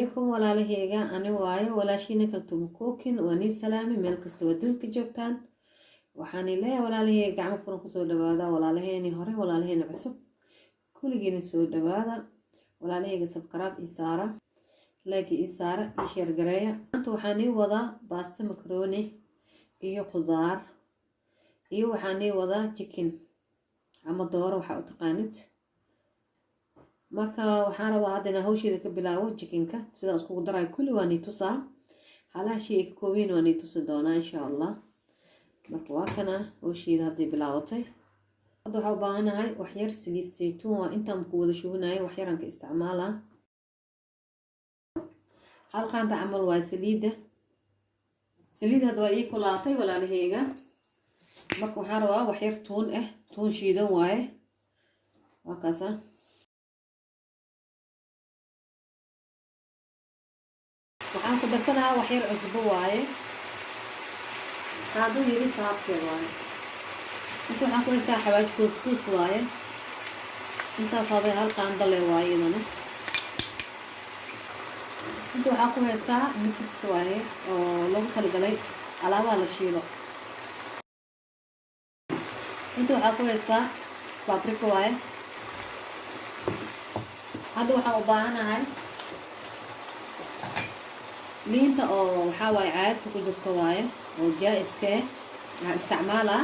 عليكم ولا لهيجا أنا واي ولا شي نكلتم كوكين واني سلامي ملك سودون كجوكتان وحاني لا ولا لهيجا عم فرنك سود هذا ولا لهيني هري ولا لهيني عصب كل جين سود هذا ولا لهيجا سبكراب إسارة لاقي إسارة إيشير جرايا أنت وحاني وضع باستا مكروني إيو خضار إيو وحاني وضع تشيكن أما الدورة وحاو تقانت marka waxaan rabaa hadda inaan hawsheeda ka bilaabo jikinka sidaan iskugu daray kulli waan ii tusaa halaha shay ay ka koobiin waan ii tusi doonaa insha allah marka waa kana hawsheeda hadday bilaabatay hadda waxaan u baahanahay wax yar saliid saytuun waa intaan ku wada shubinayo wax yaraan ka isticmaalaa hal qaanta camal waa saliida hadda waa ii kulaatay walaalahayga marka waxaan rabaa wax yar tuun shiidan waaye waa kaasa waxaan ku darsanayaa wax yar cusbo waaye qaado yariista habkeed waaye inta waxaan ku haystaa xawaaj couscous waaye intaas haday hal qaando leh waaye idana inta waxaan ku haystaa mix waaye oo lagu talagalay alaabaha la shiilo inta waxaan ku haystaa paprika waaye hadda waxaan u baahanahay liinta oo waxaa waaye caadka ku jirto waaye oo jaa-iska eh waxaan isticmaalaa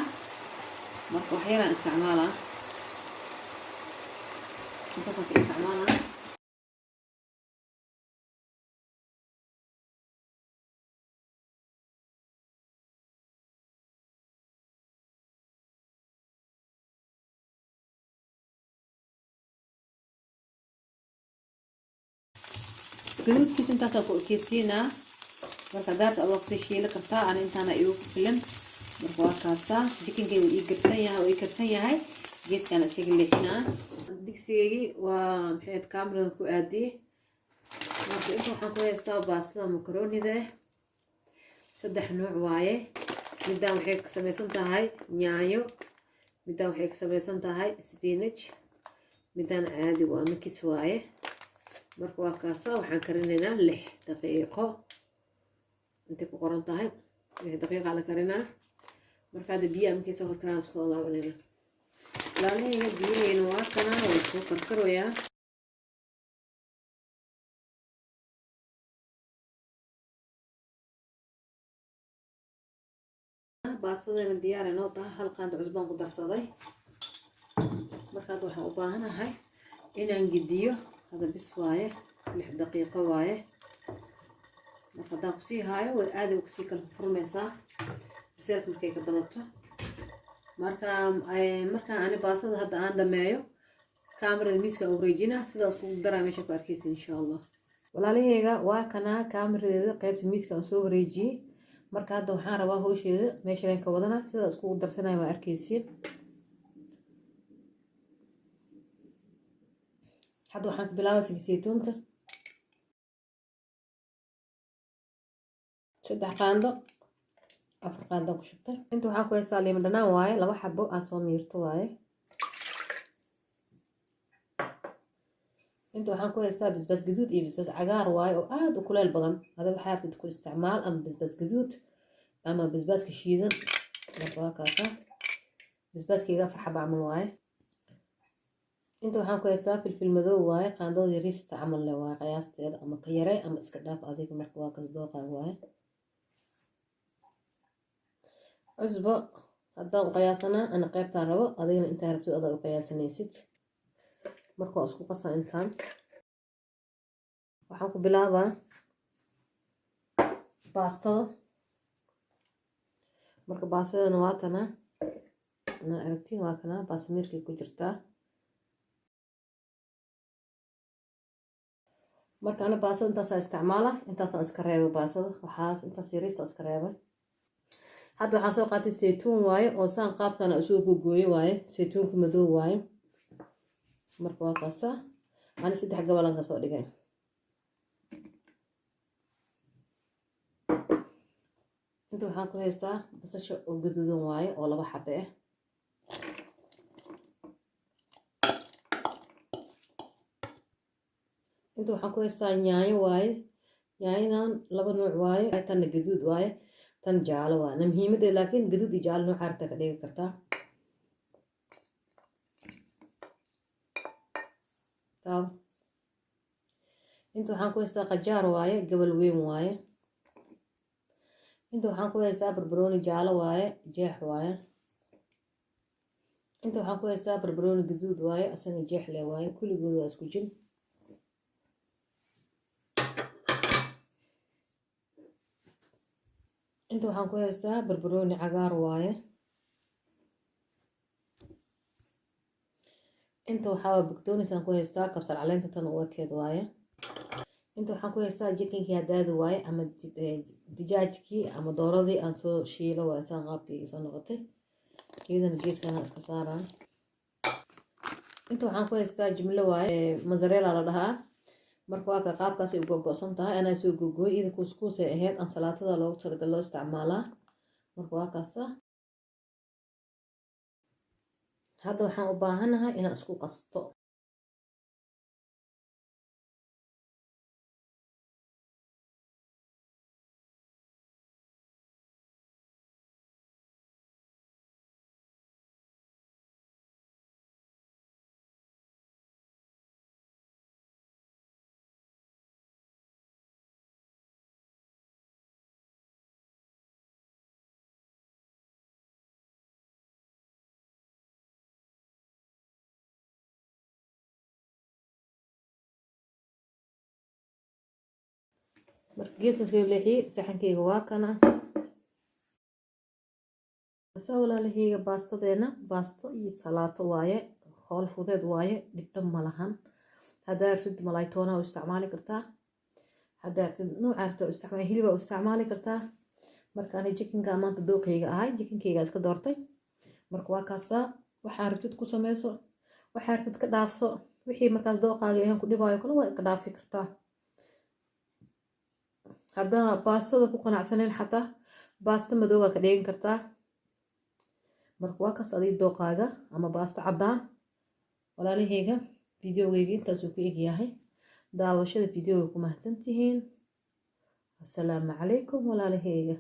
marka wax yaraan isticmaalaa intaasaan ka isticmaalaa gaduudkiisa intaasaan ku ekeysiinaa marka daarta aad waqti shiili kartaa aan intaana igu filan marka waa kaasaa jikinkayga uu ii karsan yahay geedkaan iskaga leexinaa digsigaygii waa maxay kaamirada ku aadiyey marka inta waxaan ku haystaa baastada makaroonida saddex nooc waaye midaan waxay ka samaysan tahay yaanyo midaan waxay ka samaysan tahay spinach midaan caadi waa mix waaye marka waa kaasa waxaan karinaynaa 6 daqiiqo intay ku qoran tahay 6 daqiiqo la karinaa marka hada biyo amkay soo karkaraan isku soo laabanayna laaleyga biyaheena waa kana way soo karkaroyaa baastadana diyaar inoo tahay hal qaando cusbaan ku darsaday marka hada waxaan u baahanahay inaan gidiyo هذا بس وايه 6 دقيقة وايه marka hadaan ku sii haayo way aad u sii kala furmaysaa biseelka markay ka badato marka ani baasada hadda aan dhameeyo kaamirada miiska u wareejina sidaas ku daraa meesha ku arkaysan insha Allah walaalahayga waa kana kaamiradeeda qaybta miiska aan soo wareejiyay marka hadda waxaan rabaa hawsheeda meesha ka wadana sidaas ku darsanayo waa arkaysan hadda waxaan bilaabaa saliid saytuunta 3 qaando 4 qaando ku shubtay inta waxaan ku haystaa liin dhanaan waaye 2 xabo aan soo miirto waaye inta waxaan ku haystaa basbaas gaduud iyo basbaas cagaar waaye oo aad u kuleel badan hada waxa aad ku isticmaal ama basbaas gaduud ama basbaaska shiidan waa kaasa basbaaskiga 4 xabo amal waaye inta waxaan ku haystaa filfil madow waaye qaandada yariista camal leh waa qiyaasteeda ama ka yaray ama iska dhaaf adiga marka waa kas dooqa waaye cusbo haddaan qiyaasana ana qaybta rabo adigana inta rabtid aad u qiyaasanaysid marka isku qasan intaan waxaan ku bilaabaa baastada marka baastadana waa kana ana aragtiin waa kana baasmirkii ku jirtaa marka ana baasada intaas isticmaala intaas aan iska reebo baasada waxaas intaas yariista iska reebo hadda waxaan soo qaatay saytuun waaye oo saan qaabkana soo googooyay waaye saytuunka madow waaye marka waa kaasa ana 3 gabalan ka soo dhigay inta waxaan ku haystaa basasha oo gaduudan waaye oo 2 xabbe ah inta waxaan ku haystaa yaanyo waaye. yaanyadan laba nooc waaye, tan gaduud waaye, tan jaalo waaye. muhiimadda laakiin gaduud iyo jaalo nooc arta ka dhigi kartaa. inta waxaan ku haystaa qajaar waaye, gabal weyn waaye. inta waxaan ku haystaa barbarooni jaalo waaye, jeex waaye. inta waxaan ku haystaa barbarooni gaduud waaye, asana jeex leh waaye. kulligood waa isku jin. inta waxaan ku haystaa barbarooni cagaar waaye. inta waxaa bugtoonisaan ku haystaa kabsar caleenta tan u ekeed waaye. inta waxaan ku haystaa jikinkii hadaadi waaye, ama dijaajkii ama dooradii aan soo shiilo waaye. saan qaabkii soo noqotay. iyadana geeskana iska saaraan. inta waxaan ku haystaa jimlo waaye, mozzarella la dhahaa. marka waa ka qaabkaas ay uga go'san tahay. anaa soo googooy. iyada kuuskuusay ahayd, ansalaatada loogu talagal loo isticmaalaa. marka waa kaasa. hadda waxaan u baahanahay inaan isku qasto. marka geeskaas ka leexiyay saxankayga waa kana. saa walaalahayga baastadeena baasto iyo salaato waaye. howl fudeed waaye, dhibdhan ma lahan. haddaa rabtid malaaytoona u isticmaali kartaa. haddaa rabtid nooca rabta u isticmaali, hilibaa u isticmaali kartaa. marka ani jikinka maanta dooqayga ahay, jikinkayga iska doortay. marka waa kaasaa. waxaa rabtid ku sameyso, waxaa rabtid ka dhaafso. wixii markaas dooqaaga ahaan ku dhibaayo kale waa iska dhaafi kartaa. haddana baastada ku qanacsaneen xataa baasta madow waa ka dhigin kartaa. marka waa kaas adii dooqaaga, ama baasta caddaan. walaalahayga fideogayga intaasuu ku egyahay. daawashada fideoga ku mahadsantihiin. assalaamu calaykum walaalahayga.